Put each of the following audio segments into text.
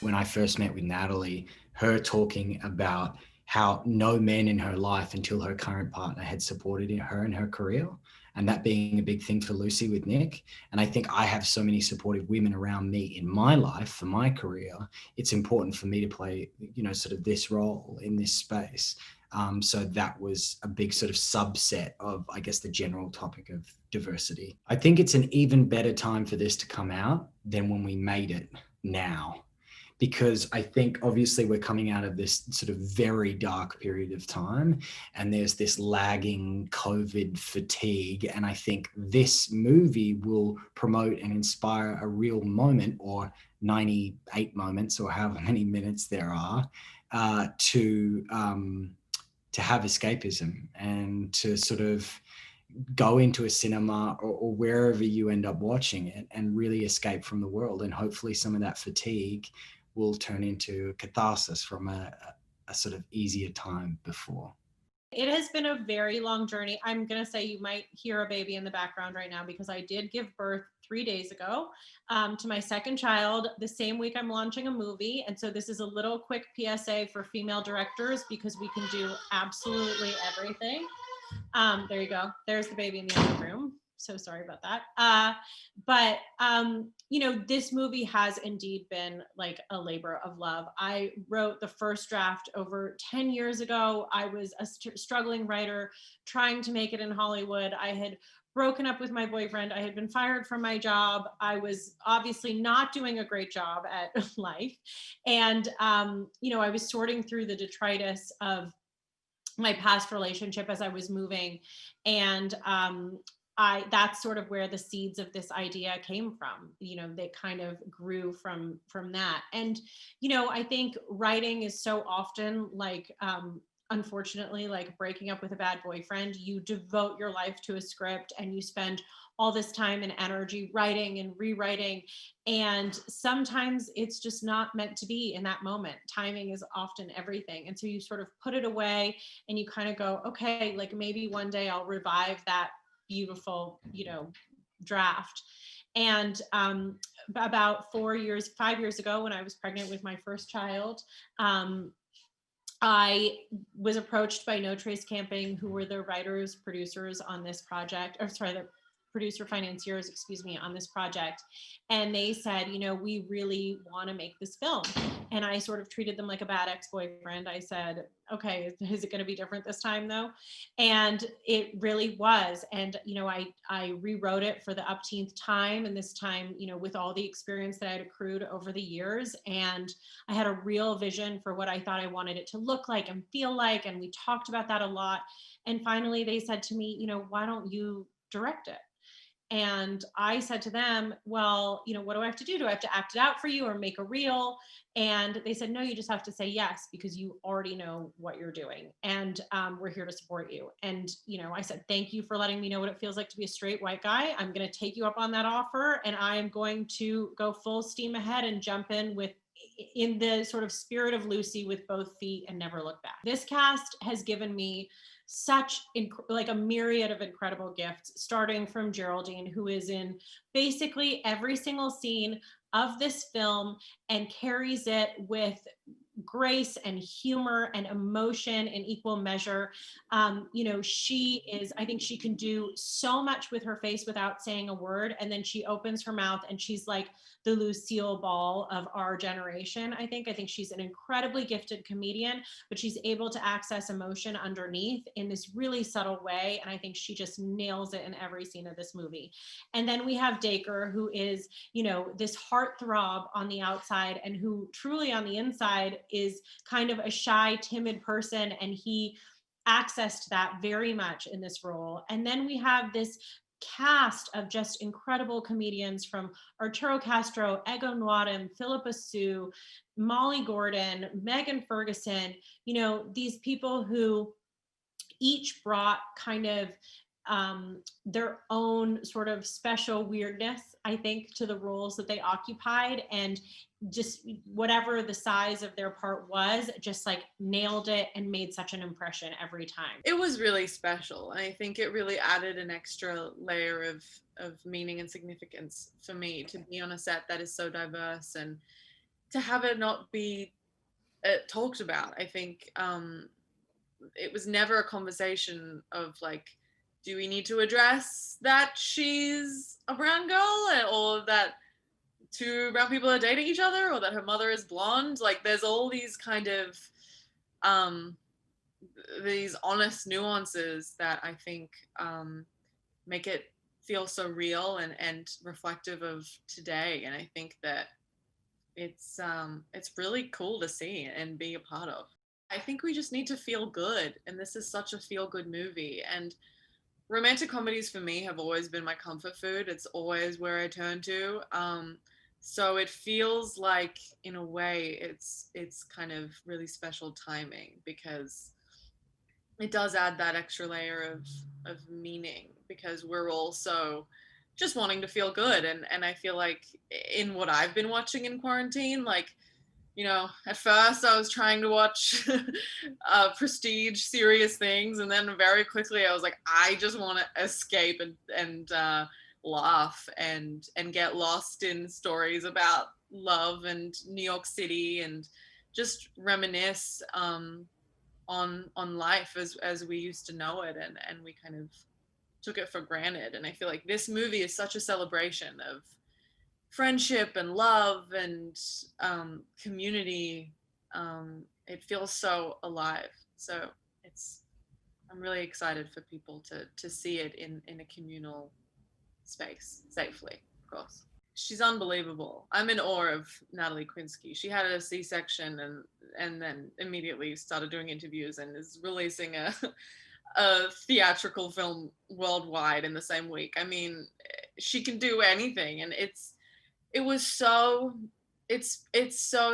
when I first met with Natalie, her talking about how no man in her life until her current partner had supported her in her career. And that being a big thing for Lucy with Nick. And I think I have so many supportive women around me in my life for my career. It's important for me to play, sort of this role in this space. So that was a big sort of subset of, I guess, the general topic of diversity. I think it's an even better time for this to come out than when we made it now, because I think obviously we're coming out of this sort of very dark period of time, and there's this lagging COVID fatigue. And I think this movie will promote and inspire a real moment, or 98 moments, or however many minutes there are, to have escapism and to sort of go into a cinema or wherever you end up watching it and really escape from the world. And hopefully some of that fatigue will turn into catharsis from a sort of easier time before. It has been a very long journey. I'm going to say you might hear a baby in the background right now because I did give birth 3 days ago to my second child the same week I'm launching a movie. And so this is a little quick PSA for female directors because we can do absolutely everything. There you go. There's the baby in the other room. So sorry about that. But this movie has indeed been like a labor of love. I wrote the first draft over 10 years ago. I was a struggling writer trying to make it in Hollywood. I had broken up with my boyfriend. I had been fired from my job. I was obviously not doing a great job at life. And, I was sorting through the detritus of my past relationship as I was moving. And that's sort of where the seeds of this idea came from. They kind of grew from that. And I think writing is so often like unfortunately like breaking up with a bad boyfriend. You devote your life to a script and you spend all this time and energy writing and rewriting, and sometimes it's just not meant to be in that moment. Timing is often everything, and so you sort of put it away and you kind of go, okay, like maybe one day I'll revive that beautiful draft. And about 5 years ago, when I was pregnant with my first child, I was approached by No Trace Camping, who were the writers, producers on this project, the producer financiers, on this project. And they said, we really want to make this film. And I sort of treated them like a bad ex-boyfriend. I said, okay, is it going to be different this time though? And it really was. And, I rewrote it for the upteenth time. And this time, with all the experience that I had accrued over the years. And I had a real vision for what I thought I wanted it to look like and feel like. And we talked about that a lot. And finally they said to me, why don't you direct it? And I said to them, well, what do I have to do? Do I have to act it out for you or make a reel? And they said, no, you just have to say yes, because you already know what you're doing. And we're here to support you. And, I said, thank you for letting me know what it feels like to be a straight white guy. I'm going to take you up on that offer. And I am going to go full steam ahead and jump in the sort of spirit of Lucy, with both feet and never look back. This cast has given me such like a myriad of incredible gifts, starting from Geraldine, who is in basically every single scene of this film and carries it with grace and humor and emotion in equal measure. I think she can do so much with her face without saying a word. And then she opens her mouth and she's like the Lucille Ball of our generation. I think she's an incredibly gifted comedian, but she's able to access emotion underneath in this really subtle way. And I think she just nails it in every scene of this movie. And then we have Dacre, who is, this heartthrob on the outside and who truly on the inside is kind of a shy, timid person. And he accessed that very much in this role. And then we have this cast of just incredible comedians, from Arturo Castro, Ego Nwadem, Philippa Sue, Molly Gordon, Megan Ferguson, these people who each brought kind of their own sort of special weirdness, I think, to the roles that they occupied, and just whatever the size of their part was, just like nailed it and made such an impression every time. It was really special. I think it really added an extra layer of meaning and significance for me to be on a set that is so diverse and to have it not be talked about. I think it was never a conversation of like, do we need to address that she's a brown girl, or that two brown people are dating each other, or that her mother is blonde? Like, there's all these kind of these honest nuances that I think make it feel so real and reflective of today. And I think that it's really cool to see and be a part of. I think we just need to feel good, and this is such a feel good movie. And romantic comedies for me have always been my comfort food. It's always where I turn to. So it feels like, in a way, it's kind of really special timing, because it does add that extra layer of meaning, because we're also just wanting to feel good. And I feel like in what I've been watching in quarantine, like, you know, at first I was trying to watch prestige, serious things, and then very quickly I was like, I just want to escape and laugh and get lost in stories about love and New York City, and just reminisce on life as we used to know it, and we kind of took it for granted. And I feel like this movie is such a celebration of friendship and love and community. It feels so alive. So I'm really excited for people to see it in a communal space, safely, of course. She's unbelievable. I'm in awe of Natalie Krinsky. She had a C-section and then immediately started doing interviews and is releasing a theatrical film worldwide in the same week. I mean, she can do anything, and it's so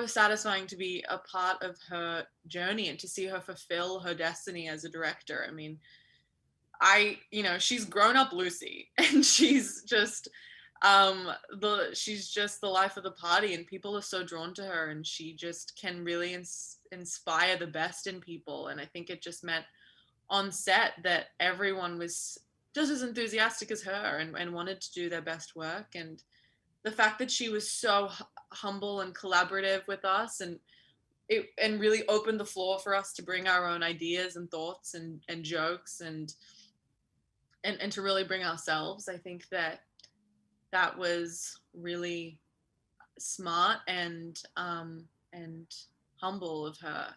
satisfying to be a part of her journey and to see her fulfill her destiny as a director. I mean, she's grown up Lucy, and she's just she's just the life of the party, and people are so drawn to her, and she just can really inspire the best in people. And I think it just meant on set that everyone was just as enthusiastic as her and wanted to do their best work. And the fact that she was so humble and collaborative with us, and really opened the floor for us to bring our own ideas and thoughts and jokes and to really bring ourselves. I think that was really smart and humble of her.